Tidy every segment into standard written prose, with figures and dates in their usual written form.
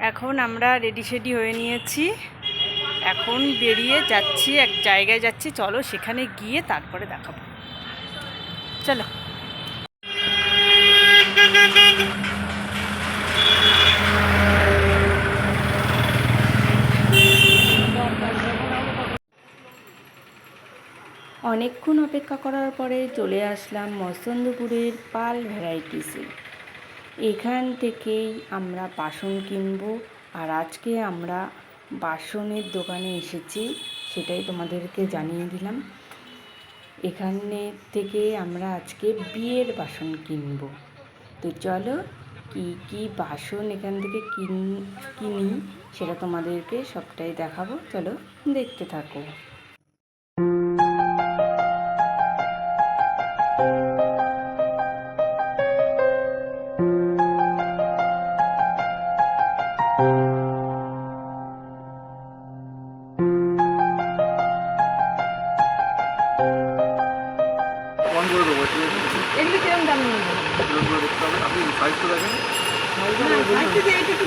এখন আমরা রেডি সেডি হয়ে নিয়েছি, এখন বেরিয়ে যাচ্ছি, এক জায়গায় যাচ্ছি। চলো সেখানে গিয়ে তারপরে দেখাবো, চলো। অনেকক্ষণ অপেক্ষা করার পরে চলে আসলাম মস্তন্দপুরের পাল ভ্যারাইটিসে। এখান থেকেই আমরা বাসন কিনবো। আর আজকে আমরা বাসনের দোকানে এসেছি, সেটাই তোমাদেরকে জানিয়ে দিলাম। এখানে থেকে আমরা আজকে বিয়ের বাসন কিনবো। তো চলো কি কি বাসন এখান থেকে কিনি সেটা তোমাদেরকে সবটাই দেখাবো, চলো দেখতে থাকো। এগুলো কিরকম দাম নেবে?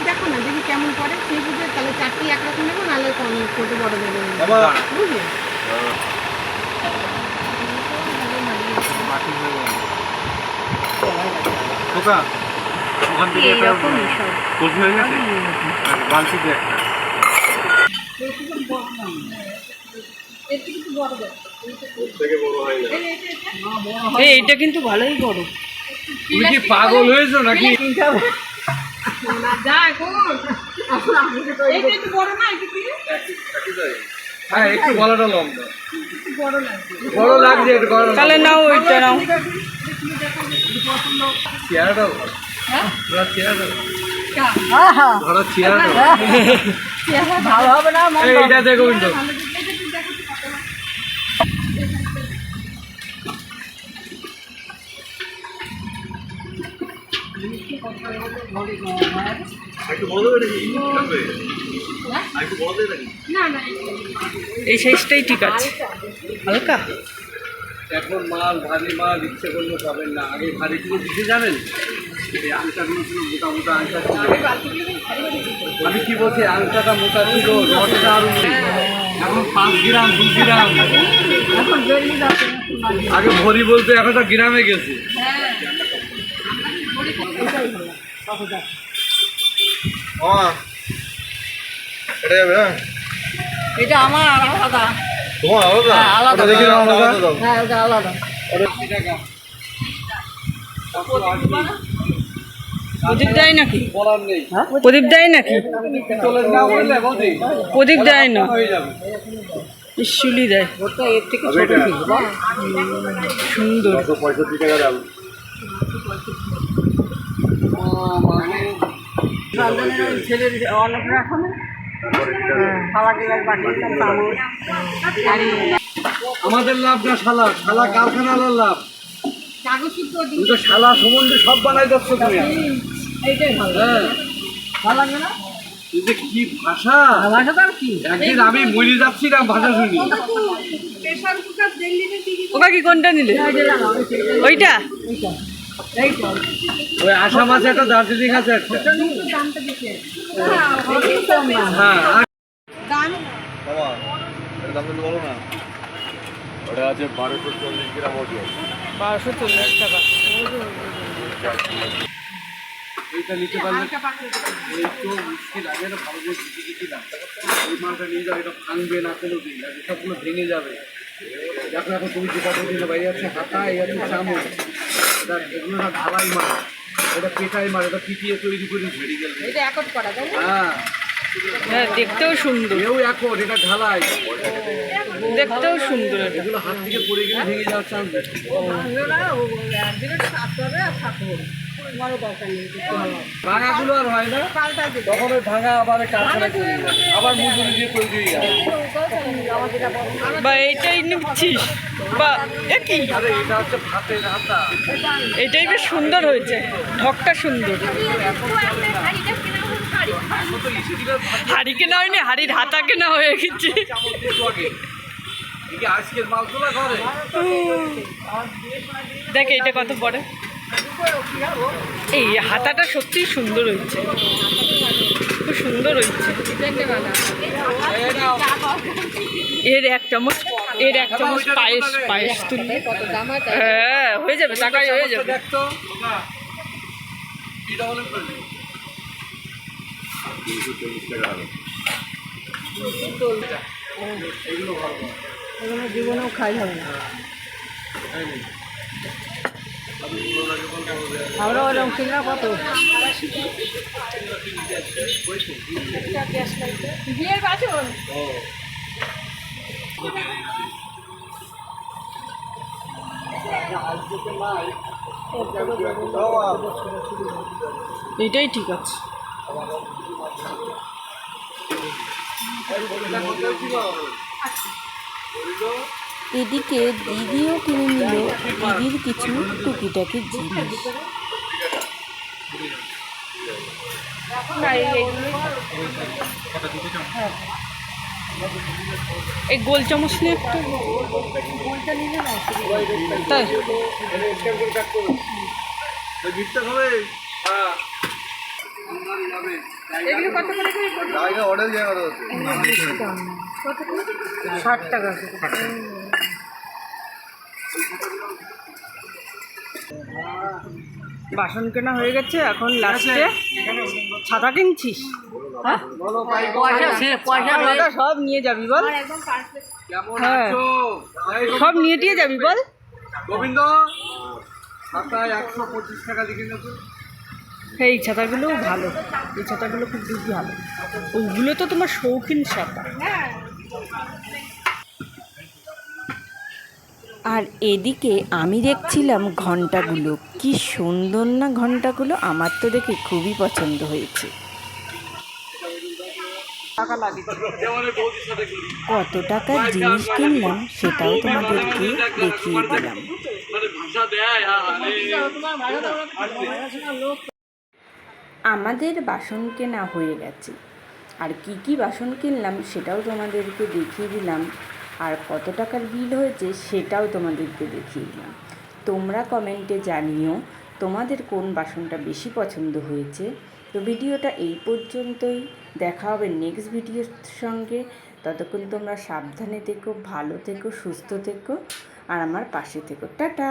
দেখো না, দেখি কেমন পড়ে সেই বুঝে, তাহলে চারটি একরকম নেবো, নাহলে ছোটো বড় দেবো, বুঝলি? এইটা কিন্তু ভালোই বড়। তুমি কি পাগল হয়েছো নাকি? হ্যাঁ, একটু গলাটা লম্বা, বড় লাগছে, তাহলে নাও ওইটা নাও। চেয়ারটা ভালো হবে না, এইটা দেখো কিন্তু এই সাইজটাই ঠিক আছে, হালকা। এখন মাল ভারী মাল ইচ্ছে করলে পাবেন না। আগে ভারী ছিল দিতে জানেন, এই আংটাগুলো ছিল মোটা মোটা আংটা ছিল। আমি কি বলছি, আংটাটা মোটা ছিল, রডটা আরো এখন 5 গ্রাম 2 গ্রাম। আগে ভরি বলতে এখন তো গ্রামে গেছে। এটা আমার আলাদা, তোমার আলাদা? আলাদা, দেখি আলাদা। হ্যাঁ ওটা আলাদা। প্রদীপ দেয় নাকি? বলার নেই, প্রদীপ দেয় নাকি? চলে না বললে বলছি প্রদীপ দেয় না, হয়ে যাবে। ইস্যুলি দেয়। ওটা এর থেকে ছোট ছিল, সুন্দর। 65 টাকা দাম। ছেলের অনেক রকম খাওয়া গেলাস বাটিয়েছিলাম, চামচ। আমাদের লাভ না শালা, শালা কারখানার লাভ। কাগজপত্র তুমি তো শালা সম্বন্ধে সব বানাই যাচ্ছ তুমি। এইটাই ভালো, হ্যাঁ, ভালো লাগবে না? এই যে কি ভাষা, ভাষাটা আর কি? একদিন আমি মরে যাচ্ছি না ভাষা শুনি। প্রেসার কুকার দিল্লিতে ওটা কি কোনটা নিলে? ওইটা? ওই আসাম আছে একটা, দার্জিলিং আছে একটা। দামটা বেশি। হ্যাঁ, দাম বলো না। ওটা আছে 1240 গ্রাম ওজন, 1240 টাকা। এইটা নিতে পারলে এই তো মুশকিল। আগে একটা ভালো করে দিয়েছিলাম, এই মালটা নিয়ে যাবে, এটা ভাঙবে না কোনো দিন, সবগুলো ভেঙে যাবে। দেখো এখন তুমি যেটা বলছিলে বাইরে আছে হাতা, এই আছে চামচ, এটা এগুলো না ঢালাই মাল, এটা পেটাই মাল, এটা পিটিয়ে তৈরি করে মেডিকেল। এটা একট করা যায় না? হ্যাঁ, হ্যাঁ, দেখতেও সুন্দর, এও এখন এটা ঢালাই, দেখতেও সুন্দর। এগুলো হাত থেকে পড়ে গেলে ভেঙে যাওয়ার চান্স। ভাঙবে না, ও একদিনে থাকতে হবে আর থাকবো, আমারও দরকার নেই। ভাঙাগুলো আর হয় না, পাল্টা দেবে। তখন ওই ভাঙা আবার কারখানায় চলে যায়, আবার মজুরি দিয়ে তৈরি হয়ে যায়। বা এইটাই নিচ্ছিস? বা একই, আরে এটা হচ্ছে ভাতের হাতা। এটাই বেশ সুন্দর হয়েছে, ঢকটা সুন্দর। হাড়ি কেনা হয়নি, হাড়ির হাতা কেনা হয়ে গেছে। আজকের মাল তোলা করে দেখ এইটা কত বড়, এই হাতাটা সত্যিই সুন্দর হয়েছে, খুব সুন্দর। সুন্দর হয়েছে। তিনটে গাঁদা। এর এক চামচ পায়েস তুললে কত দাম হয় তাই? হ্যাঁ হয়ে যাবে, টাকায় হয়ে যাবে। দেখতো কি ডবল করে এগুলো ভালো না। এগুলো জীবনেও খাই হবে না। আমরা ওরকম কিনলে কত? বিয়ের বাসন। এটাই ঠিক আছে। এদিকে দিদিও কিনে নিল দিদির কিছু টুকিটাকি জিনিস। এই গোল চামচ নিয়ে একটা তাই গিফটটা হবে। হ্যাঁ এগুলো কত করে করে? জায়গা অর্ডার জায়গা হচ্ছে 60 টাকা। বাসন কেনা হয়ে গেছে, এখন লাস্টে ছাতা কিনছিস? হ্যাঁ ছাতা সব নিয়ে যাবি বল? কেমন হ্যাঁ। আছো? সব নিয়ে টিয়ে যাবি বল? গোবিন্দ ছাতায় 125 টাকা দিয়ে কিনেছো। এই ছাতাগুলোও ভালো, এই ছাতাগুলো খুব বেশি ভালো। ওগুলো তো তোমার শৌখিন ছাতা। আর এদিকে আমি দেখছিলাম ঘন্টাগুলো, কি সুন্দর না ঘন্টাগুলো, আমার তো দেখে খুবই পছন্দ হয়েছে। কত টাকার জিনিস কিনলাম সেটাও তোমাদেরকে দেখিয়ে দিলাম। আমাদের বাসন কেনা হয়ে গেছে, আর কি কি বাসন কিনলাম সেটাও তোমাদেরকে দেখিয়ে দিলাম, আর কত টাকার বিল হয়েছে সেটাও তোমাদেরকে দেখিয়ে দিলাম। তোমরা কমেন্টে জানিও তোমাদের কোন বাসনটা বেশি পছন্দ হয়েছে। তো ভিডিওটা এই পর্যন্তই, দেখা হবে নেক্সট ভিডিওর সঙ্গে। ততক্ষণ তোমরা সাবধানে থেকো, ভালো থেকো, সুস্থ থেকো, আর আমার পাশে থেকো। টাটা।